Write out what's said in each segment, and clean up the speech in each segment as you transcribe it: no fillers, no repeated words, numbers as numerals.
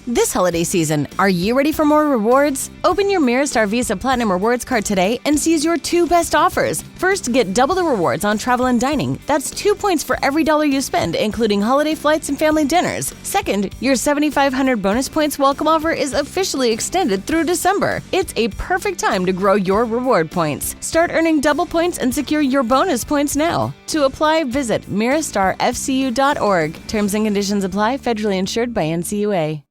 This holiday season, are you ready for more rewards? Open your Mirastar Visa Platinum Rewards card today and seize your two best offers. First, get double the rewards on travel and dining. That's 2 points for every dollar you spend, including holiday flights and family dinners. Second, your 7,500 bonus points welcome offer is officially extended through December. It's a perfect time to grow your reward points. Start earning double points and secure your bonus points now. To apply, visit mirastarfcu.org. Terms and conditions apply. Federally insured by NCUA.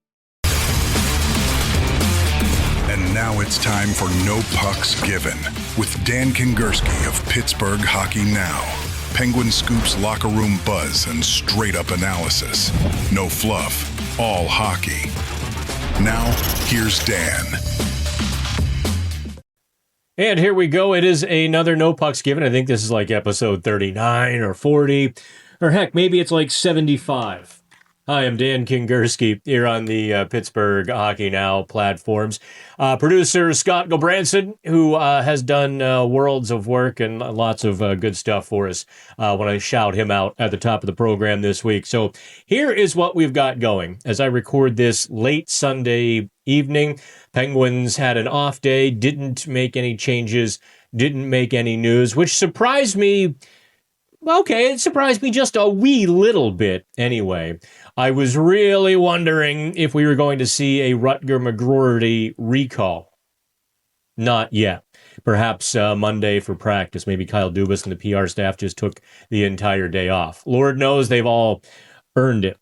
And now it's time for No Pucks Given with Dan Kingerski of Pittsburgh Hockey Now. Penguin Scoops locker room buzz and straight-up analysis. No fluff, all hockey. Now, here's Dan. And here we go. It is another No Pucks Given. I think this is like episode 39 or 40, or heck, maybe it's like 75. Hi, I'm Dan Kingerski here on the Pittsburgh Hockey Now platforms. Producer Scott Gilbranson, who has done worlds of work and lots of good stuff for us when I shout him out at the top of the program this week. So here is what we've got going as I record this late Sunday evening. Penguins had an off day, didn't make any changes, didn't make any news, which surprised me. Okay, it surprised me just a wee little bit anyway. I was really wondering if we were going to see a Rutger McGroarty recall. Not yet. Perhaps Monday for practice. Maybe Kyle Dubas and the PR staff just took the entire day off. Lord knows they've all earned it.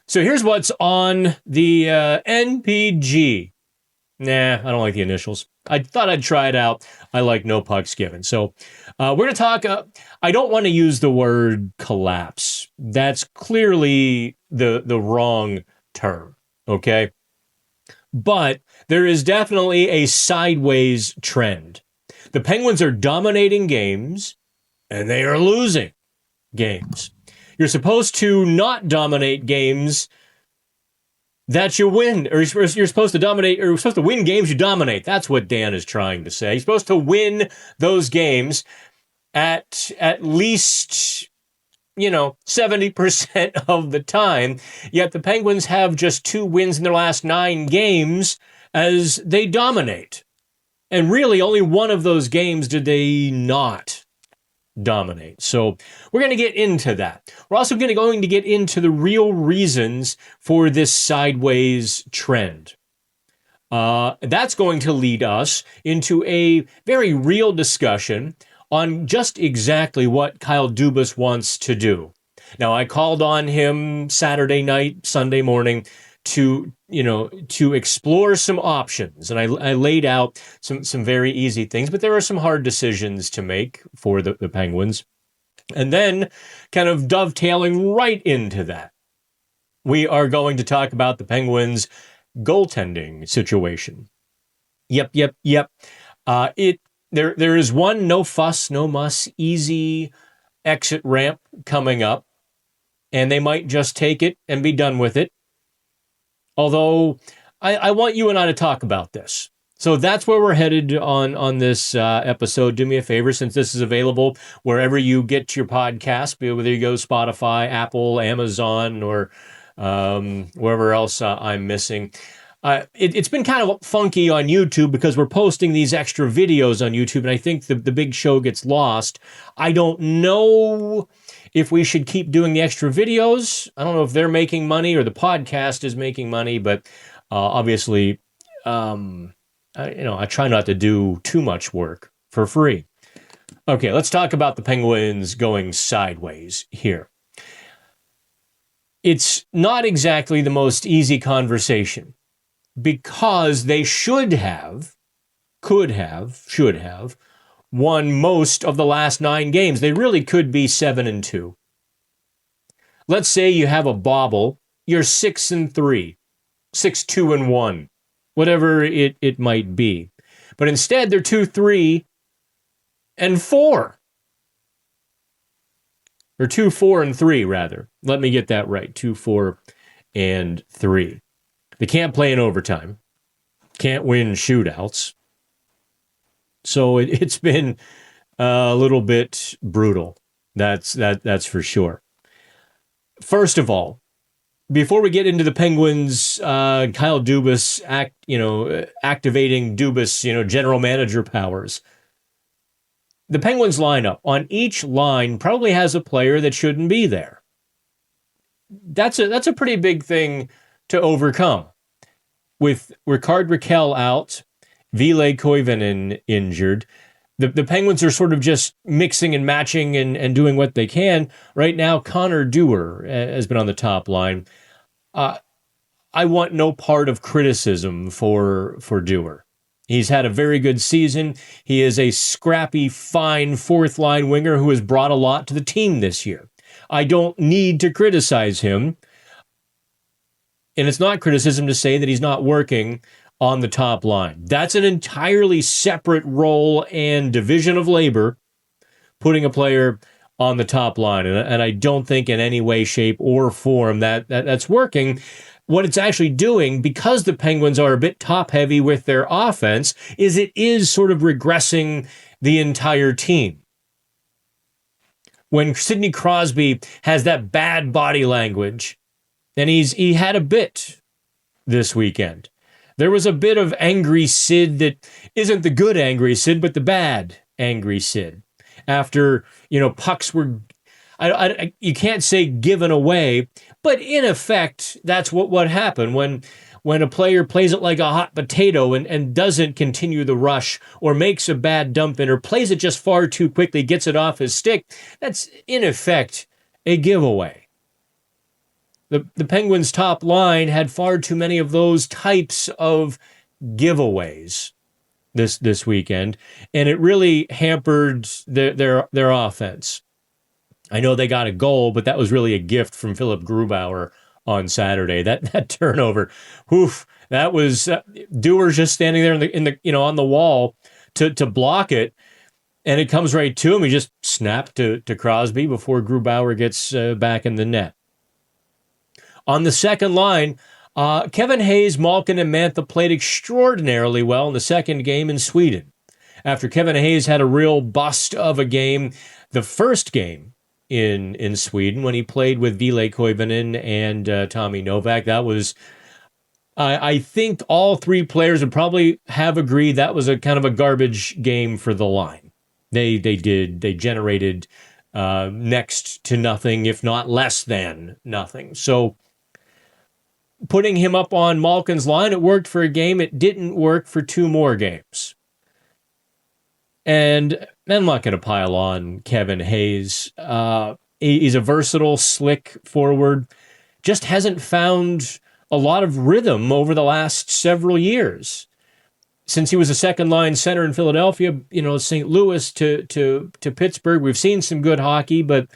So here's what's on the NPG. Nah, I don't like the initials. I thought I'd try it out. I like No Pucks Given. So we're going to talk. I don't want to use the word collapse. That's clearly the wrong term. Okay. But there is definitely a sideways trend. The Penguins are dominating games and they are losing games. You're supposed to not dominate games that you win, or you're supposed to dominate, or you're supposed to win games you dominate. That's what Dan is trying to say. You're supposed to win those games at least, 70% of the time. Yet the Penguins have just 2 wins in their last 9 games as they dominate. And really only one of those games did they not dominate. So we're going to get into that. We're also going to get into the real reasons for this sideways trend. That's going to lead us into a very real discussion on just exactly what Kyle Dubas wants to do. Now, I called on him Saturday night, Sunday morning to explore some options. And I laid out some very easy things, but there are some hard decisions to make for the Penguins. And then kind of dovetailing right into that, we are going to talk about the Penguins' goaltending situation. Yep. There is one no fuss, no muss, easy exit ramp coming up, and they might just take it and be done with it. Although, I want you and I to talk about this. So that's where we're headed on this episode. Do me a favor, since this is available wherever you get your podcast, whether you go Spotify, Apple, Amazon, or wherever else I'm missing. It's been kind of funky on YouTube because we're posting these extra videos on YouTube, and I think the big show gets lost. I don't know if we should keep doing the extra videos. I don't know if they're making money or the podcast is making money, but obviously, I try not to do too much work for free. Okay, let's talk about the Penguins going sideways here. It's not exactly the most easy conversation because they should have won most of the last 9 games. They really could be 7-2. Let's say you have a bobble, you're 6-3, 6-2-1, whatever it might be. But instead, they're 2-3-4. Or 2-4-3, rather. Let me get that right. 2-4-3. They can't play in overtime. Can't win shootouts. So it's been a little bit brutal. That's for sure. First of all, before we get into the Penguins, Kyle Dubas activating Dubas, general manager powers. The Penguins lineup on each line probably has a player that shouldn't be there. That's a pretty big thing to overcome. With Rickard Rakell out, Ville Koivunen injured, the Penguins are sort of just mixing and matching and doing what they can. Right now, Connor Dewar has been on the top line. I want no part of criticism for Dewar. He's had a very good season. He is a scrappy, fine fourth-line winger who has brought a lot to the team this year. I don't need to criticize him. And it's not criticism to say that he's not working on the top line. That's an entirely separate role and division of labor, putting a player on the top line. And I don't think in any way, shape, or form that's working. What it's actually doing, because the Penguins are a bit top-heavy with their offense, is it is sort of regressing the entire team. When Sidney Crosby has that bad body language, and he had a bit this weekend. There was a bit of angry Sid that isn't the good angry Sid, but the bad angry Sid. After, pucks were, you can't say given away, but in effect, that's what happened when a player plays it like a hot potato and doesn't continue the rush or makes a bad dump in or plays it just far too quickly, gets it off his stick. That's in effect a giveaway. The Penguins' top line had far too many of those types of giveaways this weekend, and it really hampered their offense. I know they got a goal, but that was really a gift from Philip Grubauer on Saturday. That turnover, that was Dewar's just standing there in the on the wall to block it, and it comes right to him. He just snapped to Crosby before Grubauer gets back in the net. On the second line, Kevin Hayes, Malkin, and Mantha played extraordinarily well in the second game in Sweden. After Kevin Hayes had a real bust of a game, the first game in Sweden when he played with Ville Koivunen and Tommy Novak, that was, I think all three players would probably have agreed that was a kind of a garbage game for the line. They generated next to nothing, if not less than nothing. So putting him up on Malkin's line, it worked for a game. It didn't work for two more games. And I'm not going to pile on Kevin Hayes. He's a versatile, slick forward. Just hasn't found a lot of rhythm over the last several years. Since he was a second-line center in Philadelphia, St. Louis to Pittsburgh, we've seen some good hockey, but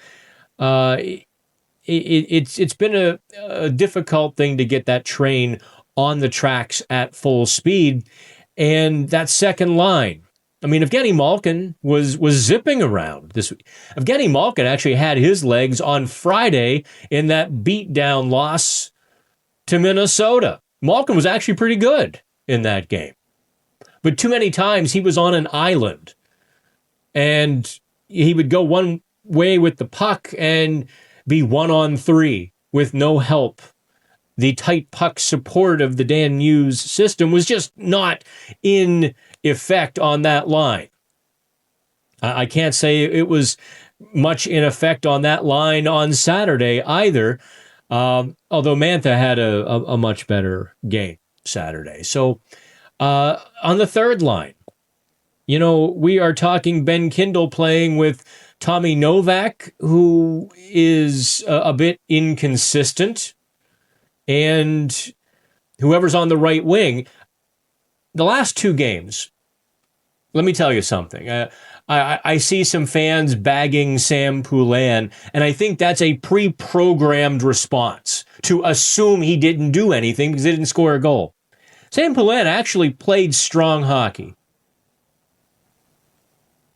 it's been a difficult thing to get that train on the tracks at full speed. And that second line, Evgeny Malkin was zipping around this week. Evgeny Malkin actually had his legs on Friday in that beatdown loss to Minnesota. Malkin was actually pretty good in that game. But too many times he was on an island. And he would go one way with the puck and be 1-on-3 with no help. The tight puck support of the Dan Muse system was just not in effect on that line. I can't say it was much in effect on that line on Saturday either, although Mantha had a much better game Saturday. So on the third line, we are talking Ben Kindle playing with Tommy Novak, who is a bit inconsistent, and whoever's on the right wing. The last two games, let me tell you something. I see some fans bagging Sam Poulin, and I think that's a pre-programmed response to assume he didn't do anything because he didn't score a goal. Sam Poulin actually played strong hockey.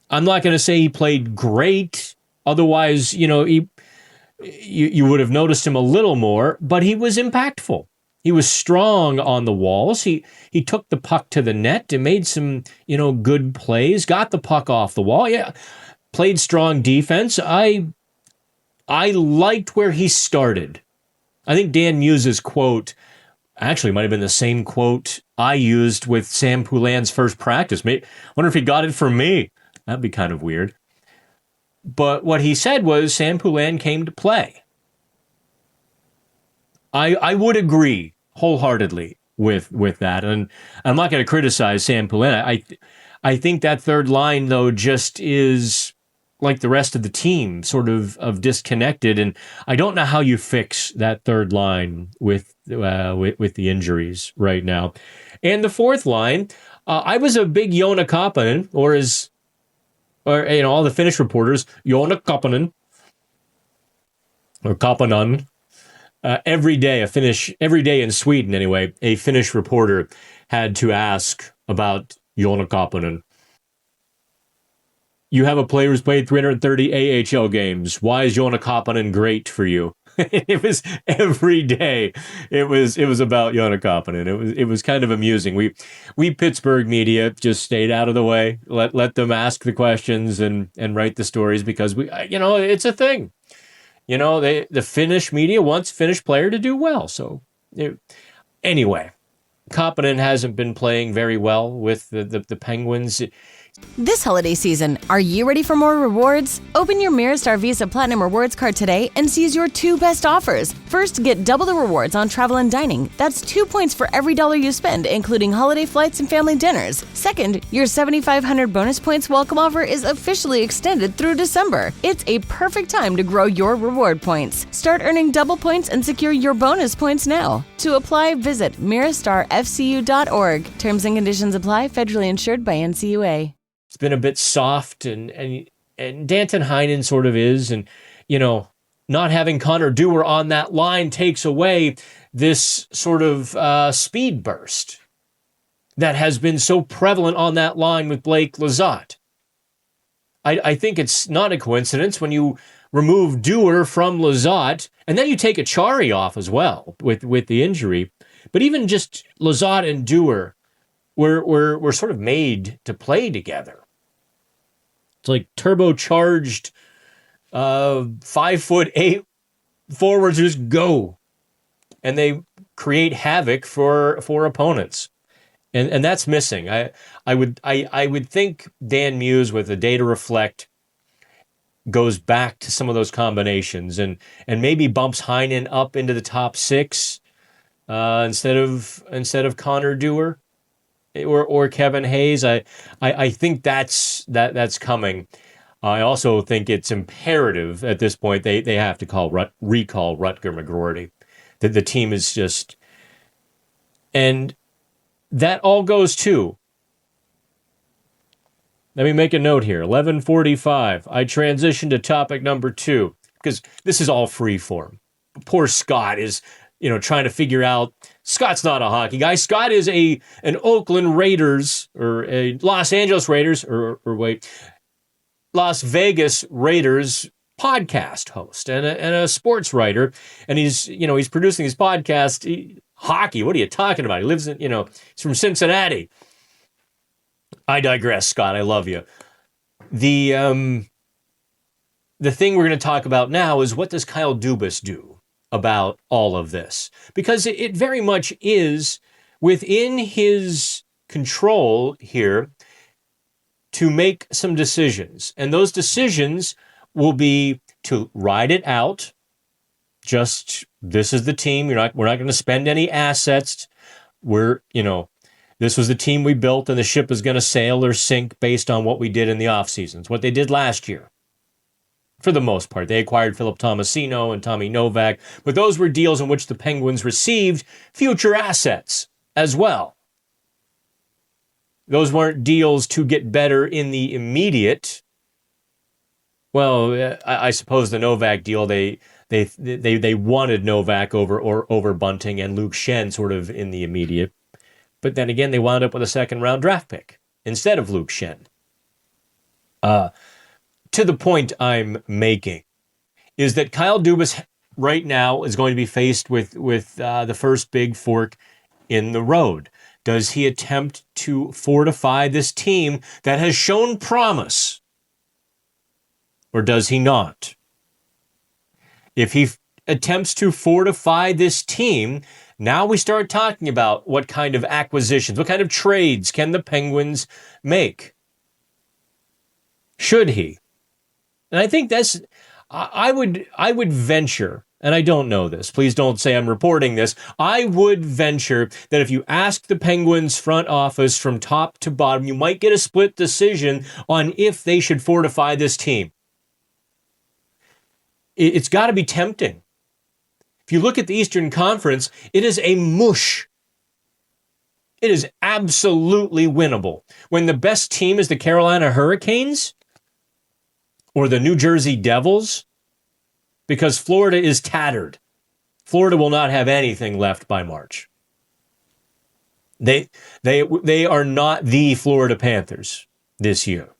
I'm not going to say he played great. Otherwise, you would have noticed him a little more, but he was impactful. He was strong on the walls. He took the puck to the net and made some, good plays, got the puck off the wall. Yeah, played strong defense. I liked where he started. I think Dan Muse's quote actually might have been the same quote I used with Sam Poulin's first practice. I wonder if he got it from me. That'd be kind of weird. But what he said was Sam Poulin came to play. I would agree wholeheartedly with that. And I'm not going to criticize Sam Poulin. I think that third line, though, just is like the rest of the team, sort of disconnected. And I don't know how you fix that third line with the injuries right now. And the fourth line, I was a big Joona Koppanen, or all the Finnish reporters, Joona Koppanen, or Koppanen. Every day in Sweden anyway, a Finnish reporter had to ask about Joona Koppanen. You have a player who's played 330 AHL games. Why is Joona Koppanen great for you? It was every day. It was about Joona Koppanen. It was kind of amusing. We Pittsburgh media just stayed out of the way. Let them ask the questions and write the stories because it's a thing. The Finnish media wants Finnish player to do well. So anyway, Koppanen hasn't been playing very well with the Penguins. This holiday season, are you ready for more rewards? Open your Mirastar Visa Platinum Rewards card today and seize your two best offers. First, get double the rewards on travel and dining. That's 2 points for every dollar you spend, including holiday flights and family dinners. Second, your 7,500 bonus points welcome offer is officially extended through December. It's a perfect time to grow your reward points. Start earning double points and secure your bonus points now. To apply, visit mirastarfcu.org. Terms and conditions apply. Federally insured by NCUA. It's been a bit soft, and Danton Heinen sort of is, and not having Connor Dewar on that line takes away this sort of speed burst that has been so prevalent on that line with Blake Lizotte. I think it's not a coincidence when you remove Dewar from Lizotte, and then you take Achari off as well with the injury. But even just Lizotte and Dewar were sort of made to play together. It's like turbocharged 5'8" forwards who just go, and they create havoc for opponents, and that's missing. I would think Dan Muse with the data reflect goes back to some of those combinations and maybe bumps Heinen up into the top six instead of Connor Dewar. Or Kevin Hayes. I think that's coming. I also think it's imperative at this point they have to recall Rutger McGroarty. That the team is just, and that all goes to. Let me make a note here. 11:45. I transition to topic number 2 because this is all free form. Poor Scott is trying to figure out. Scott's not a hockey guy. Scott is an Oakland Raiders or a Los Angeles Raiders Las Vegas Raiders podcast host and a sports writer. And he's producing his podcast. Hockey, what are you talking about? He lives in, he's from Cincinnati. I digress, Scott. I love you. The thing we're going to talk about now is, what does Kyle Dubas do about all of this? Because it very much is within his control here to make some decisions. And those decisions will be to ride it out. Just, this is the team. We're not going to spend any assets. This was the team we built, and the ship is going to sail or sink based on what we did in the off seasons, what they did last year. For the most part, they acquired Philip Tomasino and Tommy Novak, but those were deals in which the Penguins received future assets as well. Those weren't deals to get better in the immediate. Well, I suppose the Novak deal, they wanted Novak over Bunting and Luke Schenn sort of in the immediate. But then again, they wound up with a second-round draft pick instead of Luke Schenn. To the point I'm making is that Kyle Dubas right now is going to be faced with the first big fork in the road. Does he attempt to fortify this team that has shown promise? Or does he not? If he attempts to fortify this team, now we start talking about what kind of acquisitions, what kind of trades can the Penguins make? Should he? And I think I would venture, and I don't know this, please don't say I'm reporting this, I would venture that if you ask the Penguins front office from top to bottom, you might get a split decision on if they should fortify this team. It's got to be tempting. If you look at the Eastern Conference, it is a mush. It is absolutely winnable. When the best team is the Carolina Hurricanes or the New Jersey Devils, because Florida is tattered. Florida will not have anything left by March. They are not the Florida Panthers this year.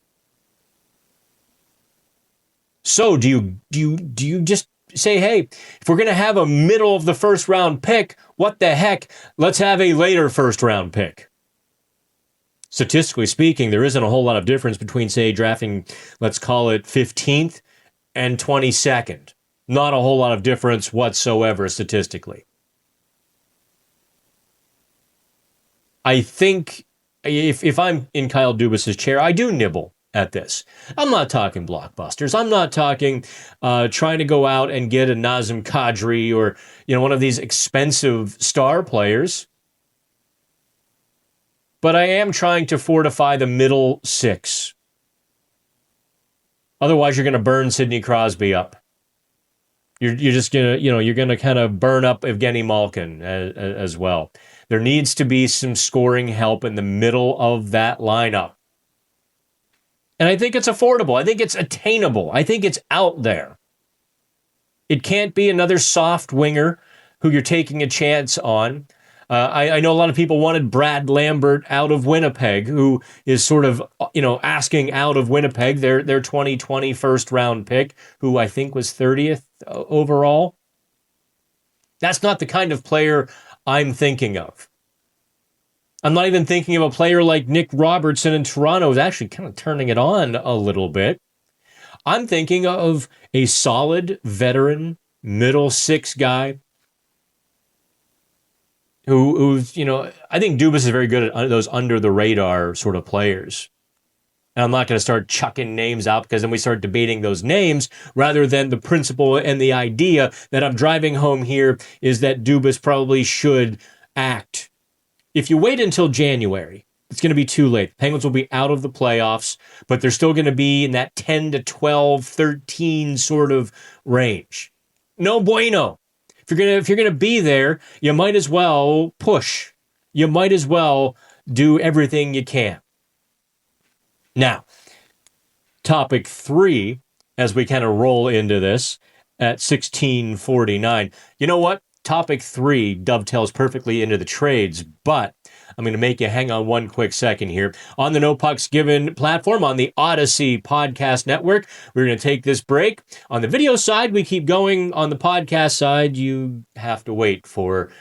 So do you just say, hey, if we're going to have a middle of the first round pick, what the heck? Let's have a later first round pick. Statistically speaking, there isn't a whole lot of difference between, say, drafting, let's call it 15th and 22nd. Not a whole lot of difference whatsoever statistically. I think if I'm in Kyle Dubas' chair, I do nibble at this. I'm not talking blockbusters. I'm not talking trying to go out and get a Nazem Kadri or one of these expensive star players. But I am trying to fortify the middle six. Otherwise, you're going to burn Sidney Crosby up. You're just going to, you're going to kind of burn up Evgeny Malkin as well. There needs to be some scoring help in the middle of that lineup. And I think it's affordable. I think it's attainable. I think it's out there. It can't be another soft winger who you're taking a chance on. I know a lot of people wanted Brad Lambert out of Winnipeg, who is sort of, asking out of Winnipeg, their 2020 first round pick, who I think was 30th overall. That's not the kind of player I'm thinking of. I'm not even thinking of a player like Nick Robertson in Toronto, who's actually kind of turning it on a little bit. I'm thinking of a solid veteran middle six guy who's, I think Dubas is very good at those under the radar sort of players. And I'm not going to start chucking names out because then we start debating those names rather than the principle and the idea that I'm driving home here is that Dubas probably should act. If you wait until January, it's going to be too late. Penguins will be out of the playoffs, but they're still going to be in that 10 to 12, 13 sort of range. No bueno. If you're gonna be there, you might as well push. You might as well do everything you can. Now, topic 3, as we kind of roll into this at 16:49. You know what? Topic 3 dovetails perfectly into the trades, but I'm going to make you hang on one quick second here. On the No Pucks Given platform, on the Odyssey Podcast Network, we're going to take this break. On the video side, we keep going. On the podcast side, you have to wait for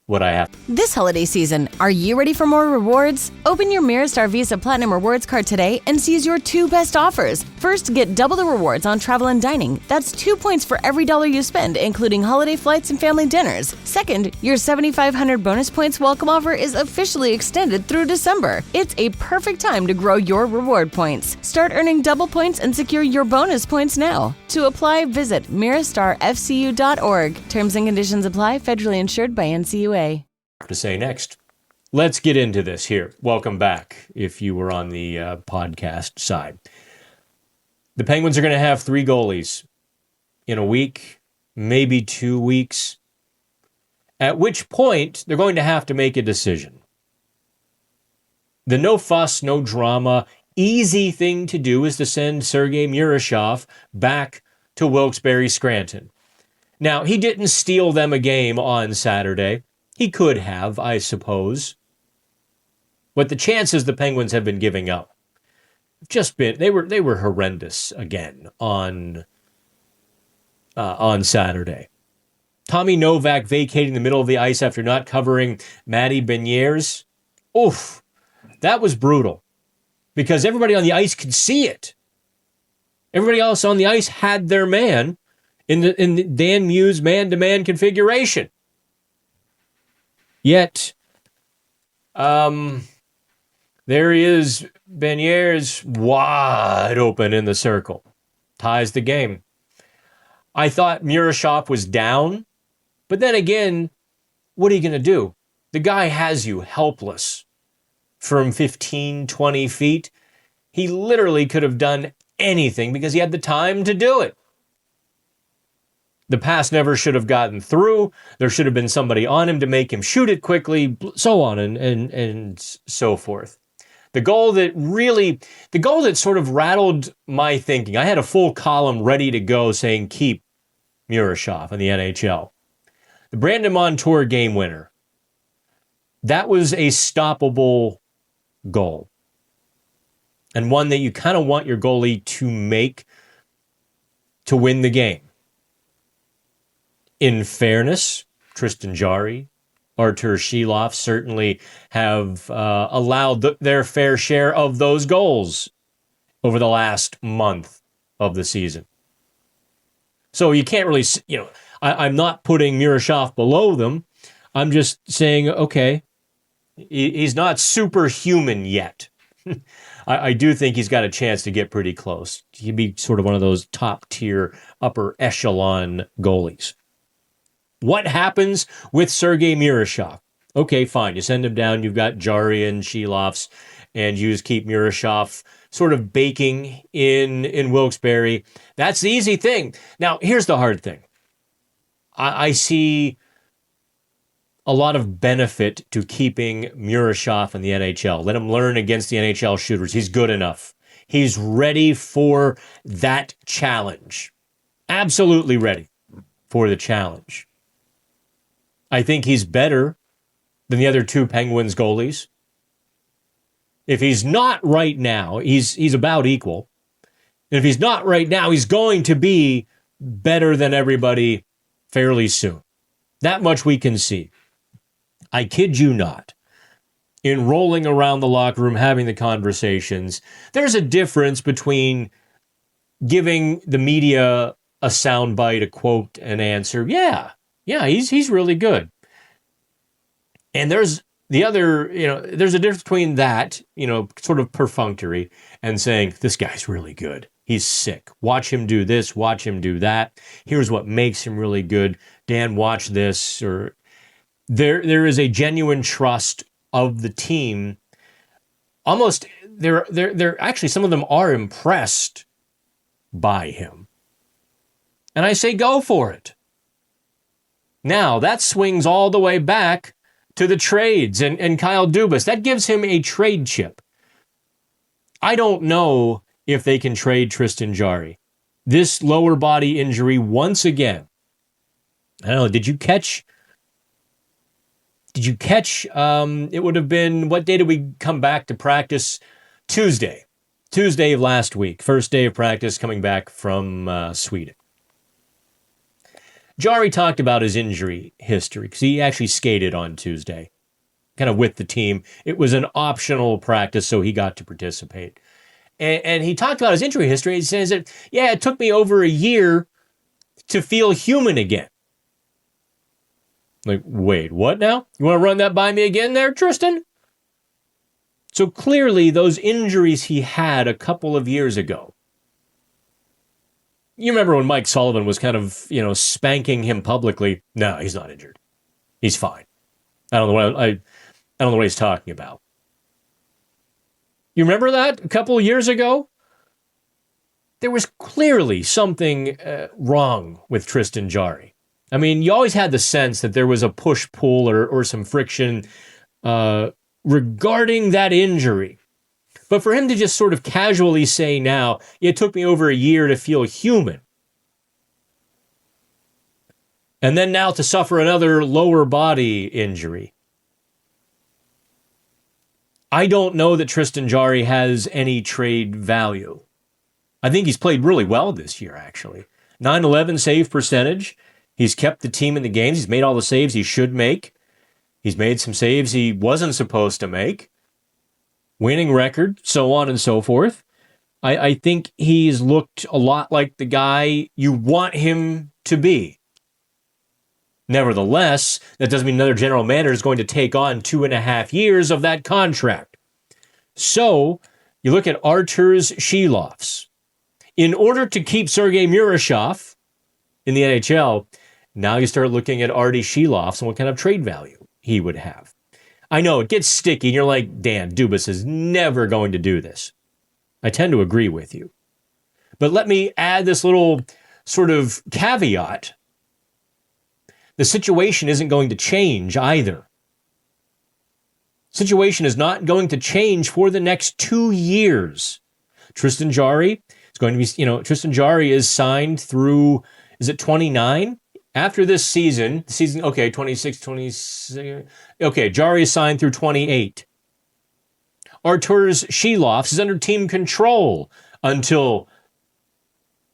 what I have. This holiday season, are you ready for more rewards? Open your Mirastar Visa Platinum Rewards card today and seize your 2 best offers. First, get double the rewards on travel and dining. That's 2 points for every $1 you spend, including holiday flights and family dinners. Second, your 7,500 bonus points welcome offer is officially extended through December. It's a perfect time to grow your reward points. Start earning double points and secure your bonus points now. To apply, visit mirastarfcu.org. Terms and conditions apply. Federally insured by NCUA. To say next. Let's get into this here. Welcome back if you were on the podcast side. The Penguins are going to have 3 goalies in a week, maybe 2 weeks, at which point they're going to have to make a decision. The no fuss, no drama, easy thing to do is to send Sergei Murashov back to Wilkes-Barre Scranton. Now, he didn't steal them a game on Saturday. He could have, I suppose. But the chances the Penguins have been giving up just been they were horrendous again on Saturday. Tommy Novak vacating the middle of the ice after not covering Matty Beniers. Oof, that was brutal because everybody on the ice could see it. Everybody else on the ice had their man, in the Dan Muse man-to-man configuration. Yet, there he is, Benier's wide open in the circle. Ties the game. I thought Murashov was down, but then again, what are you going to do? The guy has you helpless from 15, 20 feet. He literally could have done anything because he had the time to do it. The pass never should have gotten through. There should have been somebody on him to make him shoot it quickly, so on and so forth. The goal that sort of rattled my thinking, I had a full column ready to go saying keep Murashov in the NHL. The Brandon Montour game winner. That was a stoppable goal. And one that you kind of want your goalie to make to win the game. In fairness, Tristan Jarry, Rutger Silovs certainly have allowed their fair share of those goals over the last month of the season. So you can't really, I'm not putting Murashov below them. I'm just saying, okay, he's not superhuman yet. I do think he's got a chance to get pretty close. He'd be sort of one of those top tier, upper echelon goalies. What happens with Sergei Murashov? Okay, fine. You send him down. You've got Jarry and Silovs, and you just keep Murashov sort of baking in Wilkes-Barre. That's the easy thing. Now, here's the hard thing. I see a lot of benefit to keeping Murashov in the NHL. Let him learn against the NHL shooters. He's good enough. He's ready for that challenge. Absolutely ready for the challenge. I think he's better than the other two Penguins goalies. If he's not right now, he's about equal. And if he's not right now, he's going to be better than everybody fairly soon. That much we can see. I kid you not. In rolling around the locker room, having the conversations, there's a difference between giving the media a soundbite, a quote, an answer. Yeah, he's really good. And there's the other, there's a difference between that, sort of perfunctory, and saying, this guy's really good. He's sick. Watch him do this. Watch him do that. Here's what makes him really good. Dan, watch this. Or there is a genuine trust of the team. Almost, they're actually, some of them are impressed by him. And I say, go for it. Now, that swings all the way back to the trades and Kyle Dubas. That gives him a trade chip. I don't know if they can trade Tristan Jarry. This lower body injury once again. I don't know, did you catch, it would have been, what day did we come back to practice? Tuesday of last week. First day of practice coming back from Sweden. Jarry talked about his injury history because he actually skated on Tuesday, kind of with the team. It was an optional practice, so he got to participate. And he talked about his injury history. He says that, it took me over a year to feel human again. Like, wait, what now? You want to run that by me again there, Tristan? So clearly those injuries he had a couple of years ago. You remember when Mike Sullivan was kind of, spanking him publicly? No, he's not injured. He's fine. I don't know what he's talking about. You remember that a couple of years ago? There was clearly something wrong with Tristan Jarry. I mean, you always had the sense that there was a push-pull or some friction regarding that injury. But for him to just sort of casually say now, it took me over a year to feel human. And then now to suffer another lower body injury. I don't know that Tristan Jarry has any trade value. I think he's played really well this year, actually. 9/11 save percentage. He's kept the team in the games. He's made all the saves he should make. He's made some saves he wasn't supposed to make. Winning record, so on and so forth. I think he's looked a lot like the guy you want him to be. Nevertheless, that doesn't mean another general manager is going to take on 2.5 years of that contract. So you look at Arturs Silovs. In order to keep Sergei Murashov in the NHL, now you start looking at Artie Silovs and what kind of trade value he would have. I know it gets sticky, and you're like, Dan, Dubas is never going to do this. I tend to agree with you. But let me add this little sort of caveat. The situation isn't going to change either. Situation is not going to change for the next 2 years. Tristan Jarry is going to be, Tristan Jarry is signed through, is it 29? After this season, 26, 26, Jarry is signed through 28. Arturs Silovs is under team control until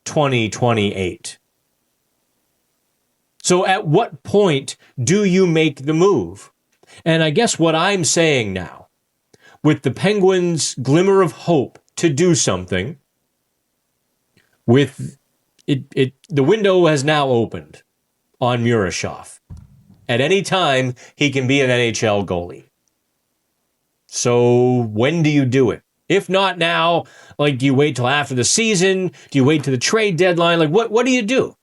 2028. So at what point do you make the move? And I guess what I'm saying now, with the Penguins' glimmer of hope to do something, with it the window has now opened on Murashov. At any time, he can be an NHL goalie. So when do you do it? If not now, do you wait till after the season? Do you wait to the trade deadline? What do you do?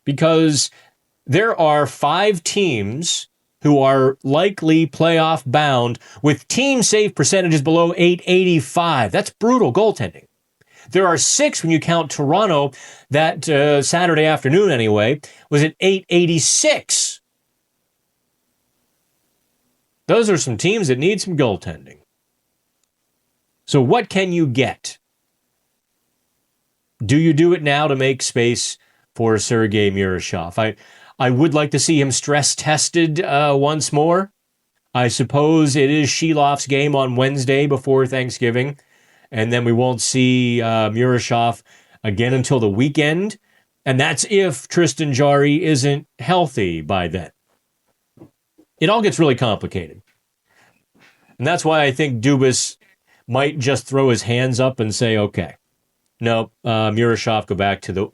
Because there are 5 teams who are likely playoff bound with team save percentages below .885. That's brutal goaltending. There are 6 when you count Toronto. That Saturday afternoon anyway was at .886. Those are some teams that need some goaltending. So what can you get? Do you do it now to make space for Sergei Murashov? I would like to see him stress tested once more. I suppose it is Silovs' game on Wednesday before Thanksgiving, and then we won't see Murashov again until the weekend, and that's if Tristan Jarry isn't healthy by then. It all gets really complicated. And that's why I think Dubas might just throw his hands up and say, okay, no, Murashov, go back to the,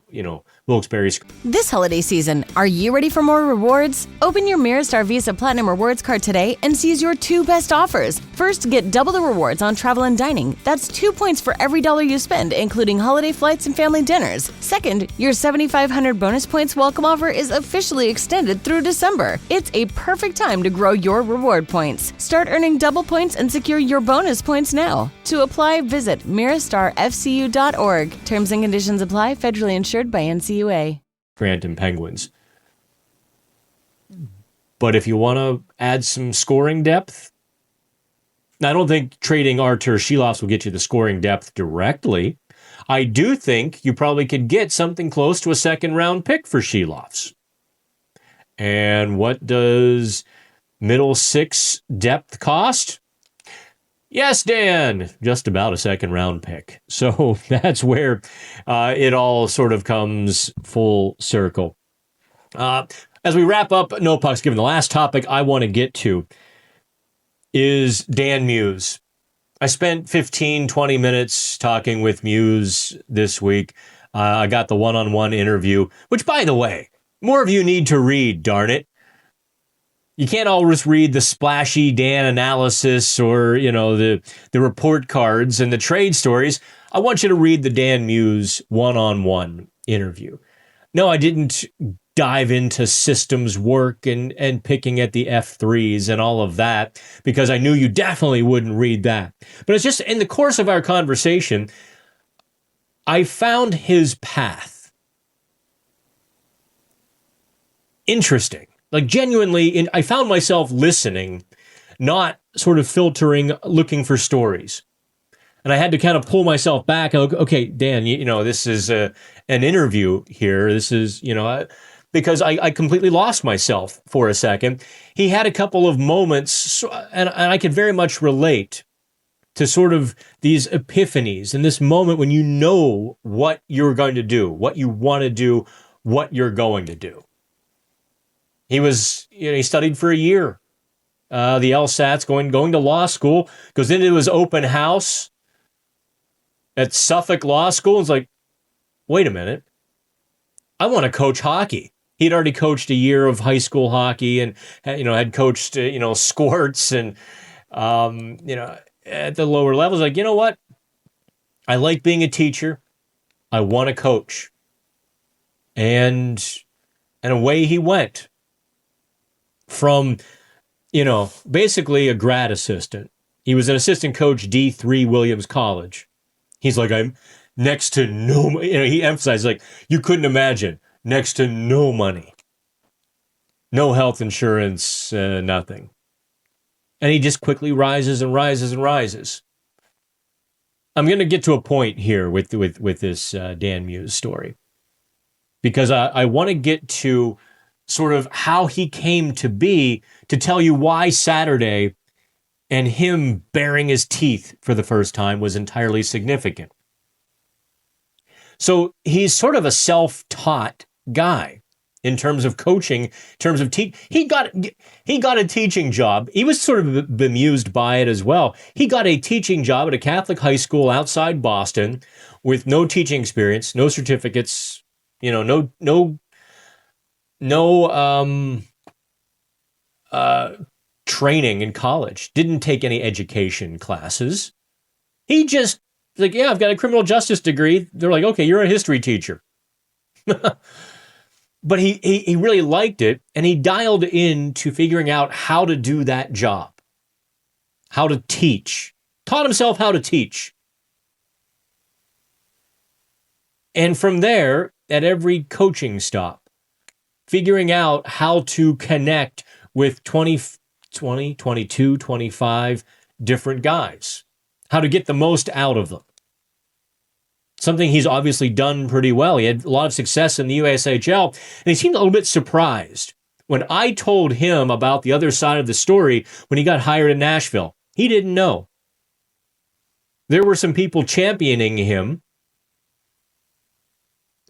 Wilkes-Barre. This holiday season, are you ready for more rewards? Open your Mirastar Visa Platinum Rewards card today and seize your 2 best offers. First, get double the rewards on travel and dining. That's 2 points for every $1 you spend, including holiday flights and family dinners. Second, your 7,500 bonus points welcome offer is officially extended through December. It's a perfect time to grow your reward points. Start earning double points and secure your bonus points now. To apply, visit mirastarfcu.org. Terms and conditions apply. Federally insured by NCUA. Scranton Penguins. But if you want to add some scoring depth, I don't think trading Arturs Silovs will get you the scoring depth directly. I do think you probably could get something close to a second-round pick for Silovs. And what does middle 6 depth cost? Yes, Dan, just about a second-round pick. So that's where it all sort of comes full circle. As we wrap up No Pucks Given, the last topic I want to get to is Dan Muse. I spent 15, 20 minutes talking with Muse this week. I got the one-on-one interview, which, by the way, more of you need to read, darn it. You can't always read the splashy Dan analysis or, the report cards and the trade stories. I want you to read the Dan Muse one-on-one interview. No, I didn't dive into systems work and picking at the F3s and all of that because I knew you definitely wouldn't read that. But it's just in the course of our conversation, I found his path interesting. Genuinely, I found myself listening, not sort of filtering, looking for stories. And I had to kind of pull myself back. Okay, Dan, this is an interview here. This is, because I completely lost myself for a second. He had a couple of moments, and I could very much relate to sort of these epiphanies in this moment when you know what you're going to do, what you want to do, what you're going to do. He was, he studied for a year. The LSATs, going to law school, goes into his open house at Suffolk Law School. It's like, wait a minute. I want to coach hockey. He'd already coached a year of high school hockey and, had coached, squirts and, at the lower levels. Like, you know what? I like being a teacher. I want to coach. And away he went from, basically a grad assistant. He was an assistant coach, D3 Williams College. He's like, I'm next to no, he emphasized, like, you couldn't imagine, next to no money, no health insurance, nothing. And he just quickly rises and rises and rises. I'm going to get to a point here with this Dan Muse story, because I want to get to sort of how he came to be, to tell you why Saturday and him baring his teeth for the first time was entirely significant. So he's sort of a self-taught guy in terms of coaching, in terms of he got a teaching job. He was sort of bemused by it as well. He got a teaching job at a Catholic high school outside Boston with no teaching experience, no certificates, no training in college. Didn't take any education classes. He just like, yeah, I've got a criminal justice degree. They're like, okay, you're a history teacher. But he really liked it, and he dialed into figuring out how to do that job, how to teach, taught himself how to teach. And from there, at every coaching stop, figuring out how to connect with 20, 22, 25 different guys, how to get the most out of them. Something he's obviously done pretty well. He had a lot of success in the USHL, and he seemed a little bit surprised when I told him about the other side of the story when he got hired in Nashville. He didn't know. There were some people championing him.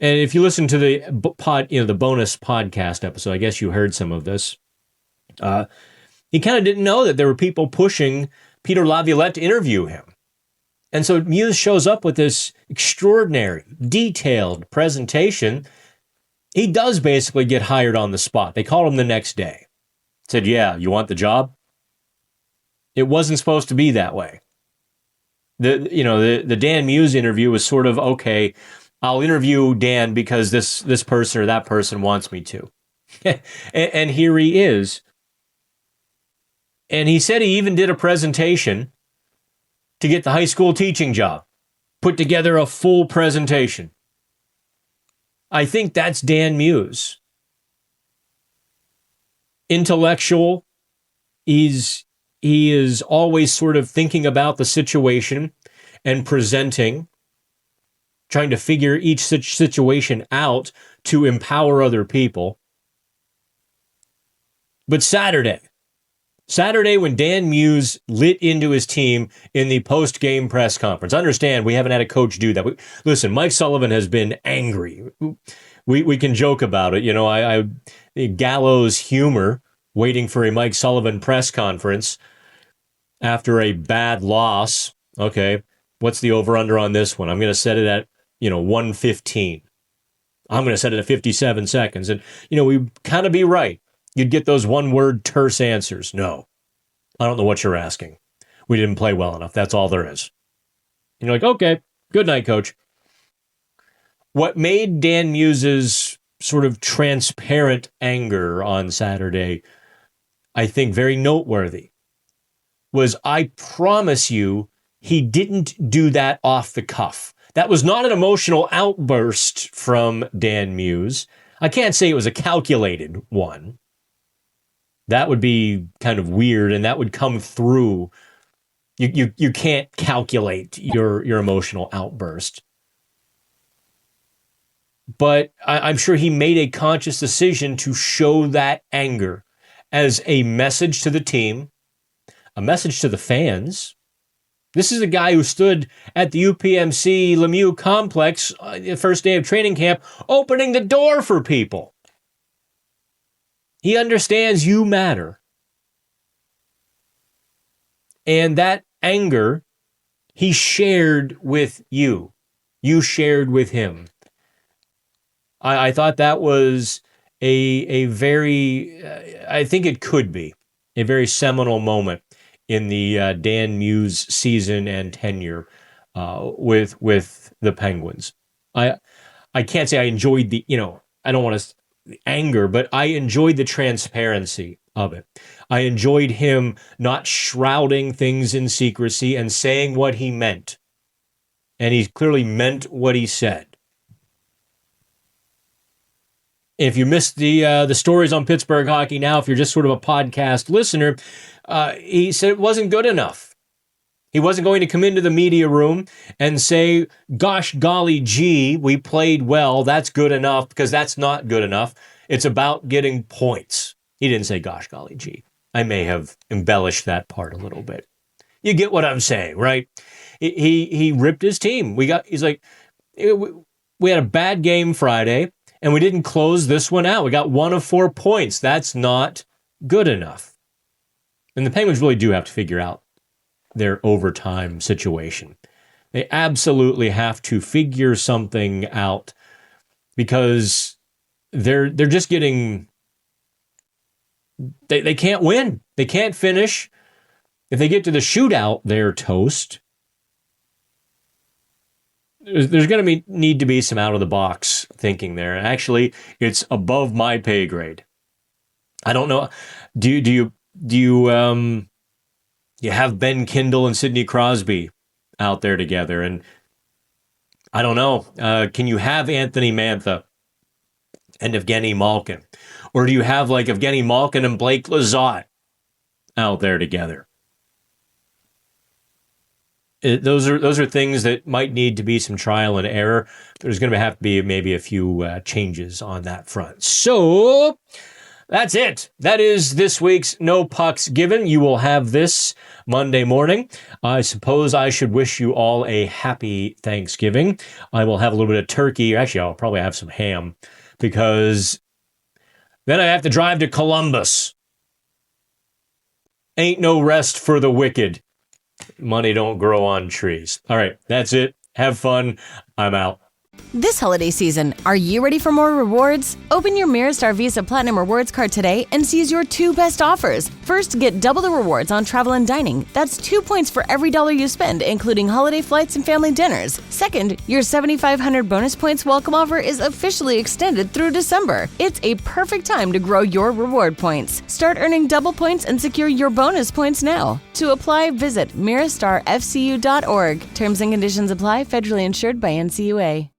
And if you listen to the the bonus podcast episode, I guess you heard some of this. He kind of didn't know that there were people pushing Peter Laviolette to interview him. And so Muse shows up with this extraordinary, detailed presentation. He does basically get hired on the spot. They called him the next day. Said, yeah, you want the job? It wasn't supposed to be that way. The Dan Muse interview was sort of, okay, I'll interview Dan because this person or that person wants me to. And here he is. And he said he even did a presentation to get the high school teaching job. Put together a full presentation. I think that's Dan Muse. Intellectual. He is always sort of thinking about the situation and presenting, trying to figure each situation out to empower other people. But Saturday when Dan Muse lit into his team in the post-game press conference. Understand, we haven't had a coach do that. Listen, Mike Sullivan has been angry. We can joke about it. I gallows humor waiting for a Mike Sullivan press conference after a bad loss. Okay, what's the over-under on this one? I'm going to set it at, 115. I'm going to set it at 57 seconds. And, we kind of be right. You'd get those one-word terse answers. No, I don't know what you're asking. We didn't play well enough. That's all there is. And you're like, okay, good night, coach. What made Dan Muse's sort of transparent anger on Saturday, I think, very noteworthy, was I promise you he didn't do that off the cuff. That was not an emotional outburst from Dan Muse. I can't say it was a calculated one. That would be kind of weird, and that would come through. You can't calculate your emotional outburst. But I'm sure he made a conscious decision to show that anger as a message to the team, a message to the fans. This is a guy who stood at the UPMC Lemieux complex the first day of training camp, opening the door for people. He understands you matter. And that anger he shared with you. You shared with him. I thought that was a very, I think it could be a very seminal moment in the Dan Muse season and tenure with the Penguins. I can't say I enjoyed the, I don't want to anger, but I enjoyed the transparency of it. I enjoyed him not shrouding things in secrecy and saying what he meant. And he clearly meant what he said. If you missed the stories on Pittsburgh Hockey Now, if you're just sort of a podcast listener, he said it wasn't good enough. He wasn't going to come into the media room and say, gosh, golly, gee, we played well. That's good enough, because that's not good enough. It's about getting points. He didn't say, gosh, golly, gee. I may have embellished that part a little bit. You get what I'm saying, right? He ripped his team. He's like, we had a bad game Friday, and we didn't close this one out. We got 1 of 4 points. That's not good enough. And the Penguins really do have to figure out their overtime situation. They absolutely have to figure something out, because they're just getting, they can't win. They can't finish. If they get to the shootout, they're toast. There's going to need to be some out of the box thinking there. Actually, it's above my pay grade. I don't know. Do you have Ben Kindle and Sidney Crosby out there together? And I don't know. Can you have Anthony Mantha and Evgeny Malkin? Or do you have like Evgeny Malkin and Blake Lizotte out there together? Those are things that might need to be some trial and error. There's going to have to be maybe a few changes on that front. So that's it. That is this week's No Pucks Given. You will have this Monday morning. I suppose I should wish you all a happy Thanksgiving. I will have a little bit of turkey. Actually, I'll probably have some ham, because then I have to drive to Columbus. Ain't no rest for the wicked. Money don't grow on trees. All right, that's it. Have fun. I'm out. This holiday season, are you ready for more rewards? Open your Mirastar Visa Platinum Rewards card today and seize your 2 best offers. First, get double the rewards on travel and dining. That's 2 points for every dollar you spend, including holiday flights and family dinners. Second, your 7,500 bonus points welcome offer is officially extended through December. It's a perfect time to grow your reward points. Start earning double points and secure your bonus points now. To apply, visit mirastarfcu.org. Terms and conditions apply. Federally insured by NCUA.